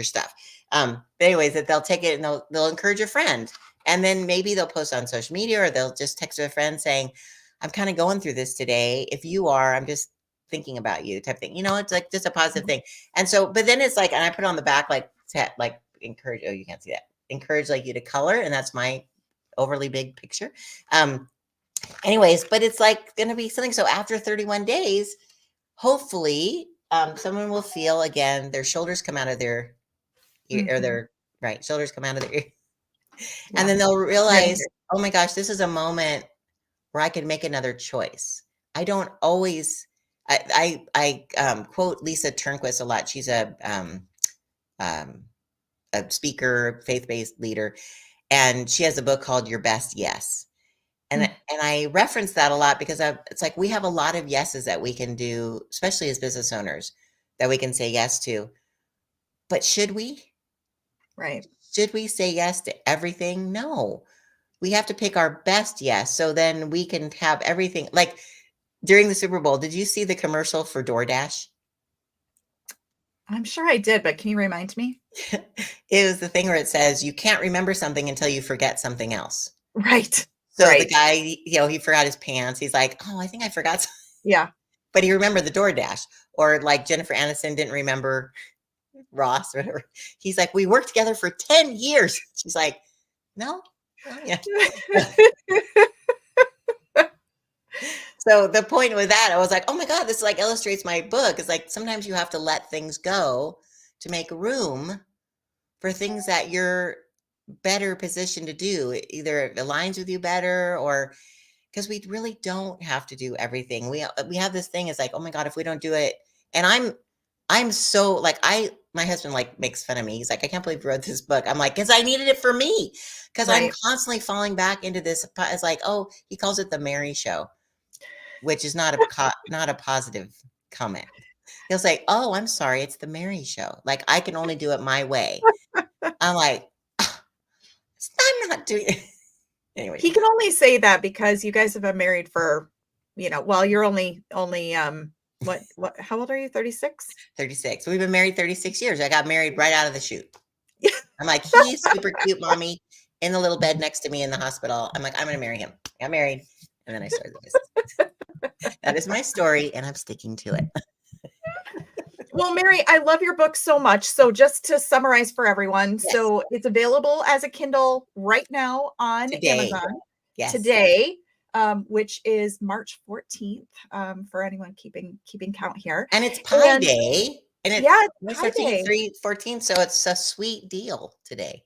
stuff. But anyways, that they'll take it and they'll encourage a friend. And then maybe they'll post on social media, or they'll just text a friend saying, I'm kind of going through this today. If you are, I'm just thinking about you, type thing. It's like just a positive thing. And so, but then it's like, and I put on the back, like encourage, oh, you can't see that. Encourage like you to color. And that's my overly big picture. Anyways, but it's like going to be something. So after 31 days, hopefully someone will feel again, their shoulders come out of their ear, or their shoulders come out of their ear. And then they'll realize, oh my gosh, this is a moment where I can make another choice. I don't always, I quote Lisa Turnquist a lot. She's a speaker, faith-based leader, and she has a book called Your Best Yes. And I reference that a lot because it's like we have a lot of yeses that we can do, especially as business owners, that we can say yes to. But should we? Right. Should we say yes to everything? No. We have to pick our best yes, so then we can have everything. Like during the Super Bowl, did you see the commercial for DoorDash? I'm sure I did, but can you remind me? It was the thing where it says you can't remember something until you forget something else. Right. So the Right. guy, he forgot his pants. He's like, "Oh, I think I forgot something." Yeah. But he remembered the DoorDash. Or like Jennifer Aniston didn't remember Ross or whatever. He's like, "We worked together for 10 years." She's like, "No." Well, yeah. So the point with that, I was like, "Oh my God, this like illustrates my book." It's like sometimes you have to let things go to make room for things that you're better positioned to do. Either it aligns with you better, or because we really don't have to do everything. We have this thing, it's like, oh my God, if we don't do it. And I'm so like, my husband like makes fun of me. He's like, I can't believe you wrote this book. I'm like, because I needed it for me. Because I'm Right. constantly falling back into this. It's like, oh, he calls it the Mary Show, which is not a positive comment. He'll say, "Oh, I'm sorry, it's the Mary Show. Like I can only do it my way." I'm like, I'm not doing it. Anyway, He can only say that because you guys have been married for, well, you're only what how old are you? 36? 36. We've been married 36 years. I got married right out of the chute. I'm like, he's super cute, mommy, in the little bed next to me in the hospital. I'm like, I'm going to marry him. I got married. And then I started the business. That is my story, and I'm sticking to it. Well, Mary, I love your book so much. So just to summarize for everyone, Yes. so it's available as a Kindle right now on Today. Amazon Yes. today, which is March 14th, for anyone keeping count here. And it's Pi And Day. And it's yeah, it's March Pi 13th, Day. 3/14. So it's a sweet deal today.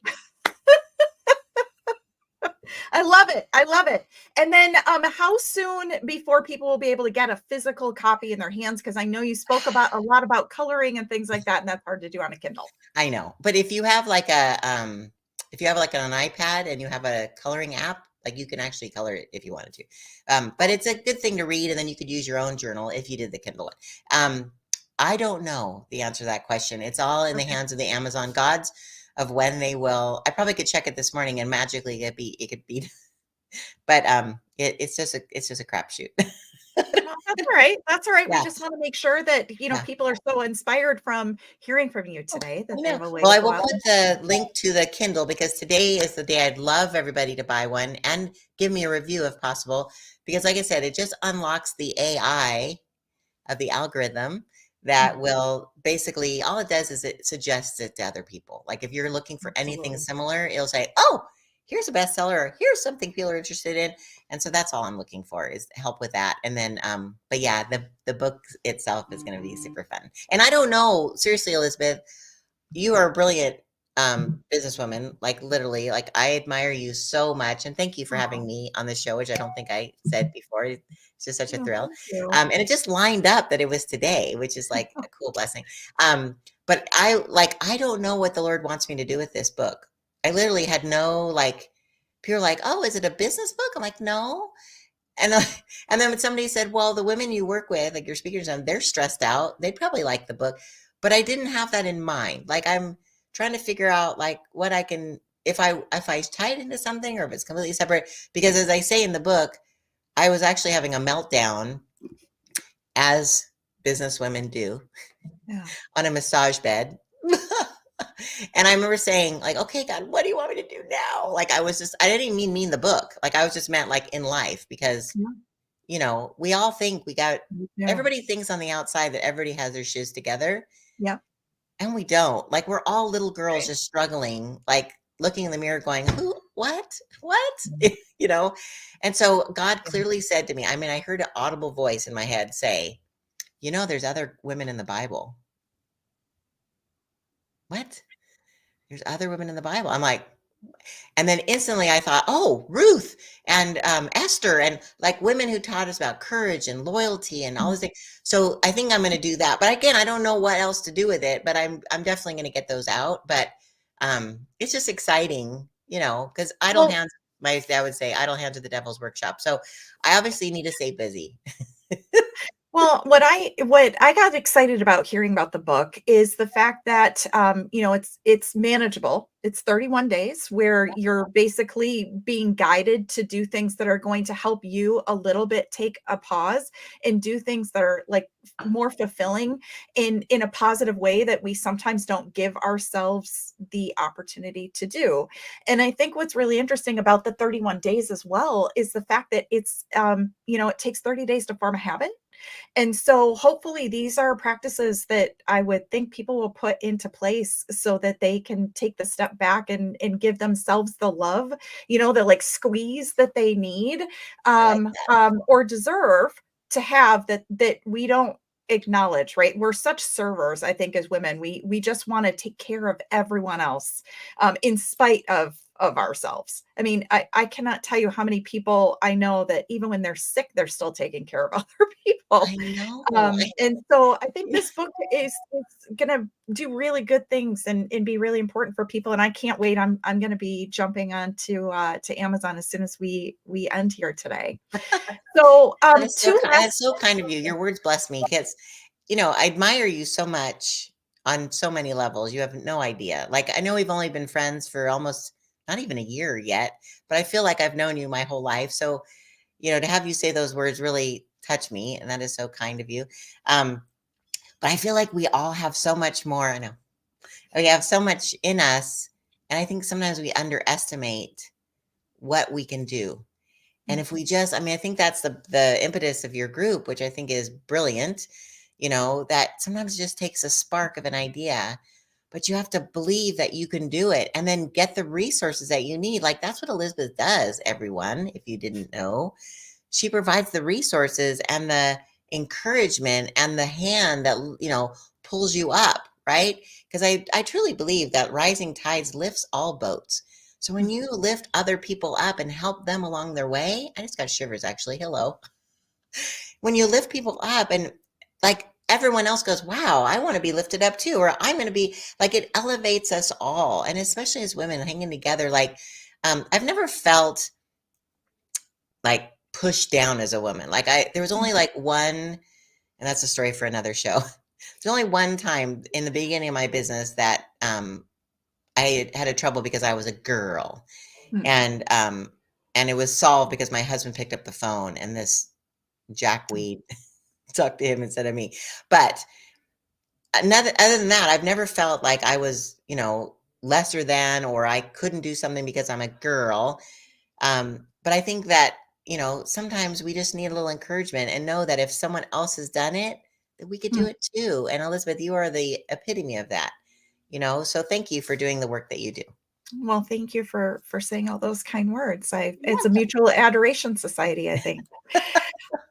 I love it. I love it. And then how soon before people will be able to get a physical copy in their hands? Because I know you spoke about a lot about coloring and things like that, and that's hard to do on a Kindle. I know. But if you have like if you have like an iPad and you have a coloring app, like you can actually color it if you wanted to. But it's a good thing to read, and then you could use your own journal if you did the Kindle one. I don't know the answer to that question. It's all in the Okay. hands of the Amazon gods of when they will. I probably could check it this morning and magically it could be, but it's just a crapshoot. Well, that's all right. That's all right. We Yeah, just want to make sure that, yeah. people are so inspired from hearing from you Oh, today I that they know. have a way Well, to I go will out. put the link to the Kindle because today is the day I'd love everybody to buy one and give me a review if possible. Because, like I said, it just unlocks the AI of the algorithm that Mhm. will basically, all it does is it suggests it to other people. Like if you're looking for anything Absolutely. similar, it'll say, oh, here's a bestseller, or here's something people are interested in. And so that's all I'm looking for is help with that. And then, but yeah, the book itself is going to be super fun. And I don't know, seriously, Elizabeth, you are a brilliant businesswoman, like literally, like I admire you so much. And thank you for having Oh, me on this show, which I don't think I said before. It's just such a no, thrill. thank you. And it just lined up that it was today, which is like a cool blessing. But I don't know what the Lord wants me to do with this book. I literally had no like people are like, oh, is it a business book? I'm like, no. And and then when somebody said, well, the women you work with, like your speakers, and they're stressed out, they probably like the book. But I didn't have that in mind. Like I'm trying to figure out like what I can if I tie it into something or if it's completely separate. Because as I say in the book, I was actually having a meltdown as business women do Yeah. on a massage bed. And I remember saying, like, okay, God, what do you want me to do now? Like I didn't even mean the book. Like I was just meant like in life because Yeah. we all think Yeah. everybody thinks on the outside that everybody has their shoes together, Yeah. and we don't. Like, we're all little girls Right. just struggling, like looking in the mirror going, who, what? Mhm. you know? And so God Yeah. clearly said to me, I mean, I heard an audible voice in my head say, there's other women in the Bible. What? There's other women in the Bible. I'm like, and then instantly I thought, oh, Ruth and Esther and like women who taught us about courage and loyalty and all Mhm. this thing. So I think I'm going to do that. But again, I don't know what else to do with it, but I'm definitely going to get those out. But it's just exciting, because idle Well, hands, my dad would say, idle hands are the devil's workshop. So I obviously need to stay busy. Well, what I got excited about hearing about the book is the fact that it's manageable. It's 31 days where you're basically being guided to do things that are going to help you a little bit take a pause and do things that are like more fulfilling in a positive way that we sometimes don't give ourselves the opportunity to do. And I think what's really interesting about the 31 days as well is the fact that it takes 30 days to form a habit, and so hopefully these are practices that I would think people will put into place so that they can take the step back and give themselves the love, the like squeeze that they need I like that. or deserve to have that we don't acknowledge, right? We're such servers, I think, as women. We just want to take care of everyone else in spite of ourselves. I mean, I cannot tell you how many people I know that even when they're sick, they're still taking care of other people. I know. And so I think this book is going to do really good things and be really important for people. And I can't wait. I'm going to be jumping on to Amazon as soon as we end here today. So That's so kind of you. Your words bless me because, I admire you so much on so many levels. You have no idea. Like, I know we've only been friends for almost not even a year yet, but I feel like I've known you my whole life. So, to have you say those words really touch me, and that is so kind of you. Um, but I feel like we all have so much more. I know we have so much in us, and I think sometimes we underestimate what we can do. And if we just, I mean, I think that's the impetus of your group, which I think is brilliant, that sometimes it just takes a spark of an idea, but you have to believe that you can do it and then get the resources that you need. Like that's what Elizabeth does, everyone, if you didn't know. She provides the resources and the encouragement and the hand that, pulls you up, right? Because I truly believe that rising tides lifts all boats. So when you lift other people up and help them along their way, I just got shivers actually. Hello. When you lift people up and like everyone else goes, wow, I want to be lifted up too, or I'm going to be like, it elevates us all. And especially as women hanging together, like, I've never felt like pushed down as a woman. Like there was only like one, and that's a story for another show. There's only one time in the beginning of my business that I had a trouble because I was a girl, Mhm. and and it was solved because my husband picked up the phone and this jackweed talked to him instead of me. But other than that, I've never felt like I was, lesser than or I couldn't do something because I'm a girl. But I think that, sometimes we just need a little encouragement and know that if someone else has done it, that we could do Mhm. it too. And Elizabeth, you are the epitome of that, so thank you for doing the work that you do. Well, thank you for saying all those kind words. It's a mutual adoration society, I think.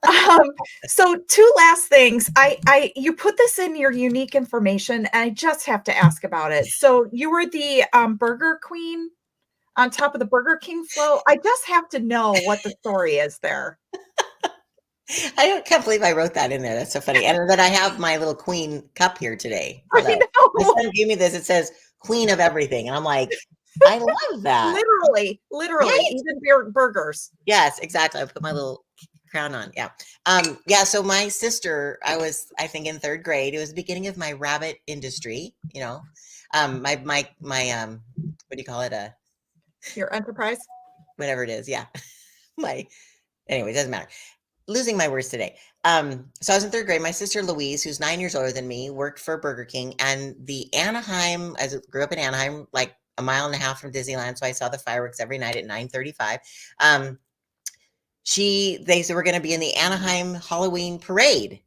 Um, so 2 last things. You put this in your unique information, and I just have to ask about it. So you were the Burger Queen on top of the Burger King float. I just have to know what the story is there. Can't believe I wrote that in there. That's so funny. And then I have my little queen cup here today. I Hello. My know. son gave me this. It says queen of everything. And I'm like, I love that. Literally, Right? even burgers. Yes, exactly. I put my little crown on. Yeah. Yeah. So my sister, I think in third grade, it was the beginning of my rabbit industry, what do you call it? Your enterprise. Whatever it is. Yeah. Anyway, it doesn't matter. Losing my words today. So I was in third grade. My sister Louise, who's 9 years older than me, worked for Burger King, and the Anaheim. I grew up in Anaheim, like a mile and a half from Disneyland, so I saw the fireworks every night at 9:35. Um, they said we're going to be in the Anaheim Halloween parade.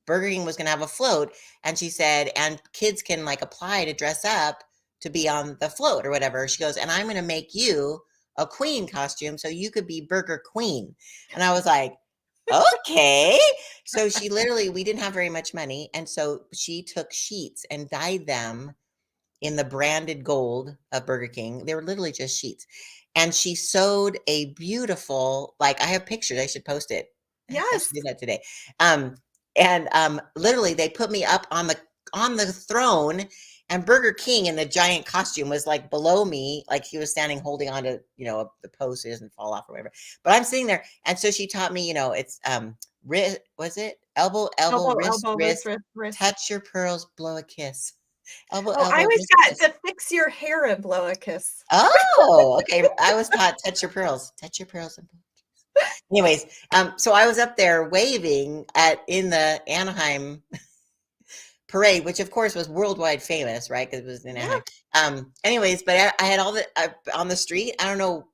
Burger King was going to have a float, and she said, and kids can like apply to dress up to be on the float or whatever. She goes, and I'm going to make you a queen costume so you could be Burger Queen. And I was like, okay. So we didn't have very much money. And so she took sheets and dyed them in the branded gold of Burger King. They were literally just sheets. And she sewed a beautiful, like I have pictures, I should post it. I should Yes. do that today. And literally they put me up on the throne, and Burger King in the giant costume was like below me, like he was standing holding onto, the post so it doesn't fall off or whatever. But I'm sitting there. And so she taught me, it's wrist, was it? Elbow, Elbow, wrist, elbow, wrist, wrist, wrist, wrist. touch your pearls, blow a kiss. Elbow, Oh, I elbow, always wrist, got wrist. to fix your hair and blow a kiss. Oh, okay. I was taught touch your pearls. Touch your pearls and blow a kiss. Anyways, so I was up there waving in the Anaheim parade, which of course was worldwide famous, right? Because it was in Yeah. Anaheim. Anyways, but I had all the on the street. I don't know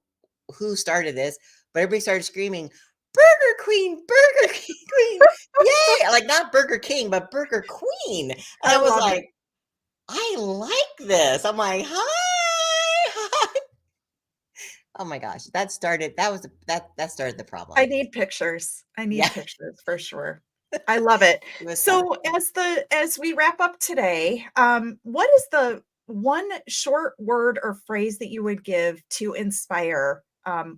who started this, but everybody started screaming, "Burger Queen, Burger Queen, yay!" Like not Burger King, but Burger Queen. And I I was love like, it. I like this. I'm like, hi. Oh my gosh, that started. That started the I problem. need pictures. I need Yeah, pictures for sure. I love it. it was fun. So as we wrap up today, what is the one short word or phrase that you would give to inspire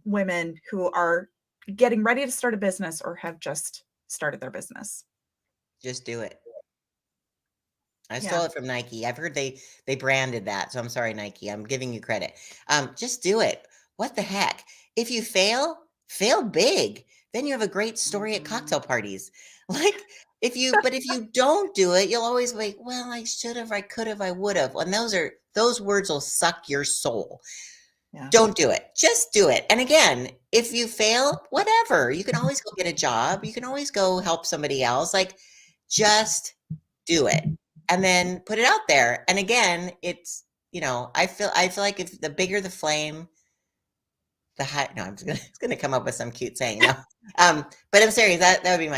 women who are getting ready to start a business or have just started their business? Just do it. I Yeah. stole it from Nike. I've heard they branded that, so I'm sorry, Nike. I'm giving you credit. Just do it. What the heck? If you fail, fail big. Then you have a great story at cocktail parties. Like but if you don't do it, you'll always be like, well, I should have, I could have, I would have. And those words will suck your soul. Yeah. Don't do it. Just do it. And again, if you fail, whatever. You can always go get a job. You can always go help somebody else. Like just do it and then put it out there. And again, it's, I feel like if the bigger the flame, the high, no, I'm just gonna come up with some cute saying. No. But I'm serious. That would be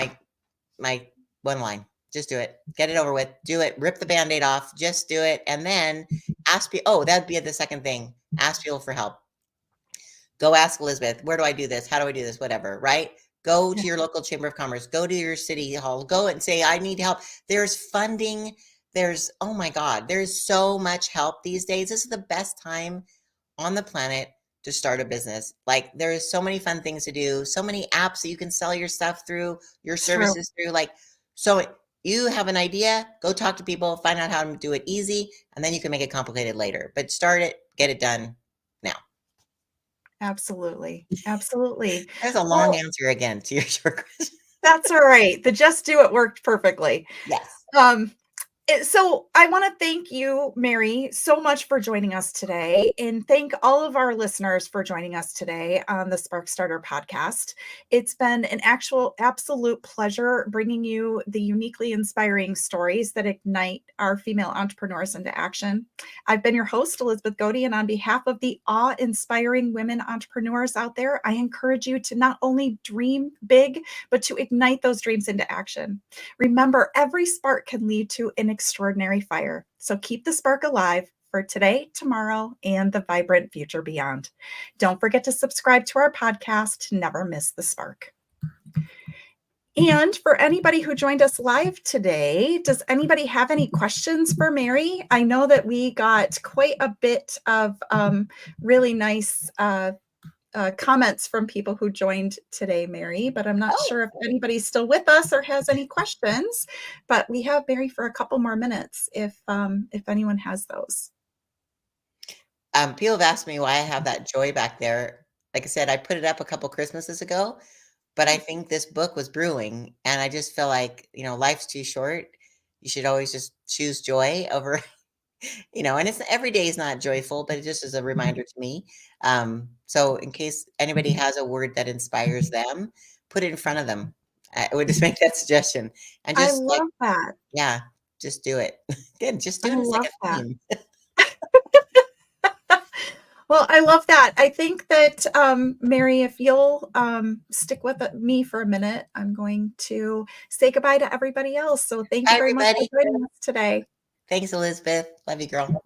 my one line. Just do it. Get it over with. Do it. Rip the Band-Aid off. Just do it. And then ask people. Oh, that'd be the second thing. Ask people for help. Go ask Elizabeth, where do I do this? How do I do this? Whatever, right? Go Yeah. to your local chamber of commerce, go to your city hall, go and say, I need help. There's funding. Oh my God, there's so much help these days. This is the best time on the planet to start a business. Like there's so many fun things to do, so many apps that you can sell your stuff through, your It's true. services through. Like, so you have an idea, go talk to people, find out how to do it easy, and then you can make it complicated later. But start it, get it done now. Absolutely. Absolutely. There's a long Well, answer again to your short question. that's all right. The just do it worked perfectly. Yes. Um, So I want to thank you, Mary, so much for joining us today, and thank all of our listeners for joining us today on the Spark Starter podcast. It's been an absolute pleasure bringing you the uniquely inspiring stories that ignite our female entrepreneurs into action. I've been your host, Elizabeth Goede, and on behalf of the awe-inspiring women entrepreneurs out there, I encourage you to not only dream big, but to ignite those dreams into action. Remember, every spark can lead to an extraordinary fire. So keep the spark alive for today, tomorrow, and the vibrant future beyond. Don't forget to subscribe to our podcast to never miss the spark. And for anybody who joined us live today, does anybody have any questions for Mary? I know that we got quite a bit of really nice comments from people who joined today, Mary, but I'm not sure if anybody's still with us or has any questions. But we have Mary for a couple more minutes if anyone has those. People have asked me why I have that joy back there. Like I said, I put it up a couple Christmases ago, but I think this book was brewing, and I just feel like, life's too short. You should always just choose joy over, and it's every day is not joyful, but it just is a reminder to me. So in case anybody has a word that inspires them, put it in front of them. I would just make that suggestion and I just like, love that. yeah, just do it. Good. Just do I it as like love a that. theme. Well, I love that. I think that, Mary, if you'll stick with me for a minute, I'm going to say goodbye to everybody else. So thank Bye, you very much for everybody. joining us today. Thanks, Elizabeth. Love you, girl.